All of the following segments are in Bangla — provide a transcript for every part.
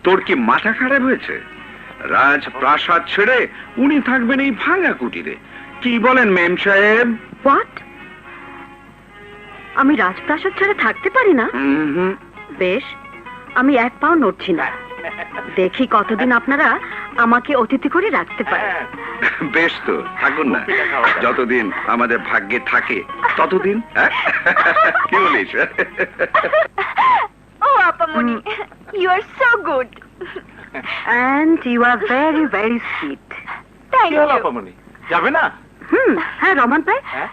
তোর কি মাথা খারাপ হয়েছে? রাজপ্রাসাদ ছেড়ে উনি থাকবেন এই ভাঙা কুটিরে। কি বলেন মেম সাহেব? হোয়াট? আমি রাজপ্রাসাদ ছেড়ে থাকতে পারি না? বেশ, আমি এক পাও নড়ছি না। দেখি কতদিন আপনারা আমাকে অতিথি করে রাখতে পারেন। বেশ তো, থাকুন না। যতদিন আমাদের ভাগ্যে থাকে ততদিন। কি বলিস? ও আপামনি, you are so good. And you are very very sweet. Thank you. আপামনি, যাবে না? হ্যাঁ রমান ভাই, হ্যাঁ,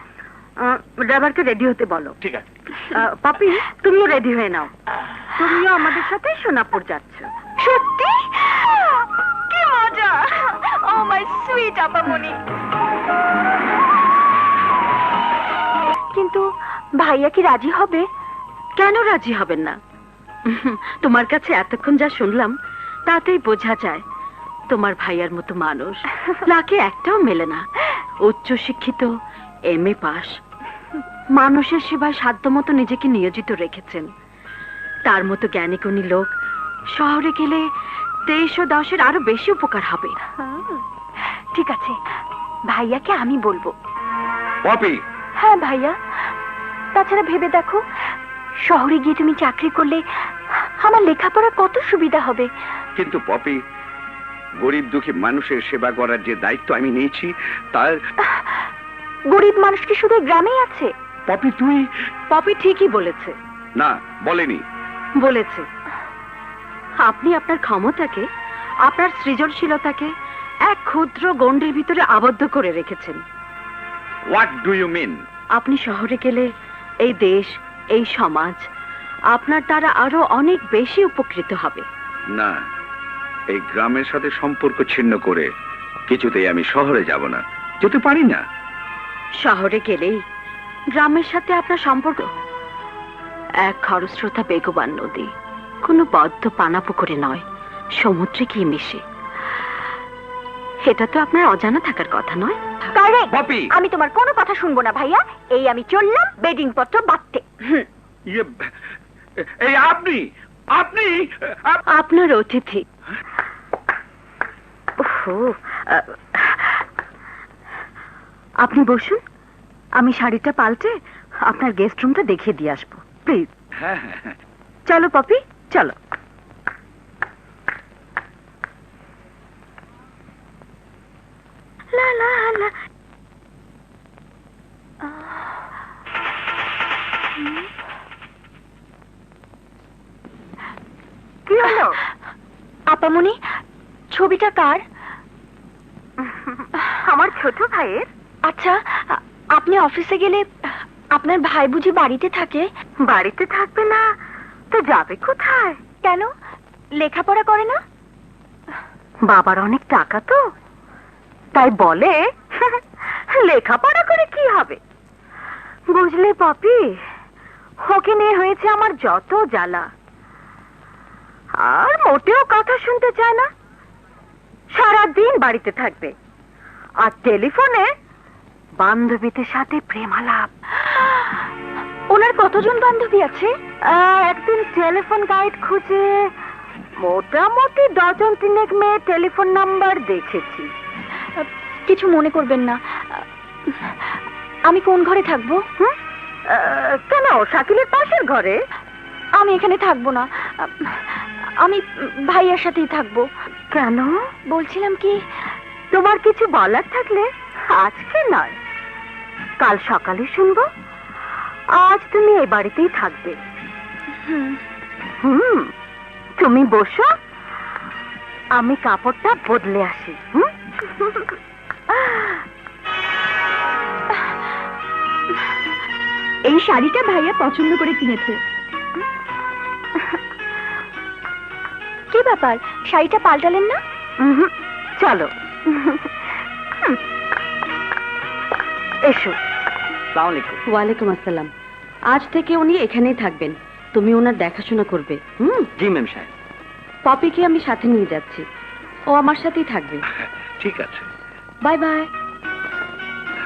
ড্রাইভারকে রেডি হতে বলো। ঠিক আছে। পাপি, তুমিও রেডি হয়ে নাও। তুমিও আমাদের সাথে সোনাপুর যাচ্ছ। সত্যি? কি মজা! Oh my sweet আপামনি। কিন্তু ভাইয়া কি রাজি হবে? কেন রাজি হবেন না? তোমার কাছে এতক্ষণ যা শুনলাম তাতেই বোঝা যায় তোমার ভাইয়ার মতো মানুষ লাকে একটাও মেলে না। উচ্চ শিক্ষিত, MA পাস, মানুষের সেবায় সাধ্যমতো নিজেকে নিয়োজিত রেখেছেন। তার মতো জ্ঞানীগুণী লোক শহরে গেলে দেশ ও দশের আরো বেশি উপকার হবে। ঠিক আছে, ভাইয়াকে আমি বলবো। পপি, হ্যাঁ ভাইয়া, তাছাড়া ভেবে দেখো, শহরে গিয়ে তুমি চাকরি করলে আমার লেখাপড়া কত সুবিধা হবে। কিন্তু পপি, গরিব দুঃখী মানুষের সেবা করার যে দায়িত্ব আমি নিয়েছি তার। গরিব মানুষ কি শুধু গ্রামেই আছে? পপি তুই। পপি ঠিকই বলেছে। না, বলেনি। বলেছে। আপনি আপনার ক্ষমতাকে, আপনার সৃজনশীলতাকে এক ক্ষুদ্র গণ্ডির ভিতরে আবদ্ধ করে রেখেছেন। What do you mean? আপনি শহরে গেলে এই দেশ, এই সমাজ আপনার দ্বারা আরো অনেক বেশি উপকৃত হবে। না, এই গ্রামের সাথে সম্পর্ক ছিন্ন করে কিছুতেই আমি শহরে যাব না, যেতে পারি না। শহরে গেলেই গ্রামের সাথে আপনার সম্পর্ক এক খরস্রোতা বেগবান নদী, কোনো বদ্ধ পানাপুকুরে নয়, সমুদ্রে গিয়ে মিশে। এটা তো আপনার অজানা থাকার কথা নয়। কারেক্ট। পপি, আমি তোমার কোনো কথা শুনবো না ভাইয়া। এই আমি চললাম বেডিং পত্র বাঁধতে। এই আপনি আপনি আপনার অতিথি। ওহো, আপনি বসুন, আমি শাড়িটা পাল্টে আপনার গেস্ট রুমটা দেখিয়ে দিয়ে আসবো, প্লিজ। হ্যাঁ হ্যাঁ হ্যাঁ। চলো পপি, চলো। লা লা লা। কি হলো? আপামনি, ছবিটা কার? আমার ছোট ভাইয়ের। আচ্ছা, আপনি অফিসে গেলে আপনার ভাই বুঝি বাড়িতে থাকে? বাড়িতে থাকবে না তো যাবে কোথায়? কেন, লেখাপড়া করে না? বাবার অনেক টাকা তো, তাই বলে লেখাপড়া করে কি হবে। বুঝলে পপি, ওকে নিয়ে হয়েছে আমার যত জ্বালা। আর মোটেও কথা শুনতে চায় না, সারাদিন বাড়িতে থাকবে আর টেলিফোনে বান্ধবীদের সাথে প্রেমালাপ। ওনার কতজন বান্ধবী আছে? একদিন টেলিফোন গাইড খুঁজে মোটামুটি ডজন তিনেক মেয়ে টেলিফোন নাম্বার দেখেছি। কিছু মনে করবেন না, আমি কোন ঘরে থাকবো? কেন, শাকিলের পাশের ঘরে? আমি এখানে থাকবো না, আমি ভাইয়ার সাথেই থাকবো। কেন? বলছিলাম কি, তোমার কিছু বলার থাকলে আজকে নয়, কাল সকালে শুনবো। আজ তুমি এই বাড়িতেই থাকবে। তুমি বসো, আমি কাপড়টা বদলে আসি। এই শাড়িটা ভাইয়া পছন্দ করে কিনেছে। কি ব্যাপার, শাড়িটা পাল্টালেন না? চলো এসো। আসসালামু আলাইকুম। ওয়ালাইকুম আসসালাম। আজ থেকে উনি এখানেই থাকবেন, তুমি ওনার দেখাশোনা করবে। জি ম্যাম সাহেব। পপিকে আমি সাথে নিয়ে যাচ্ছি, ও আমার সাথেই থাকবে। ঠিক আছে। Bye bye.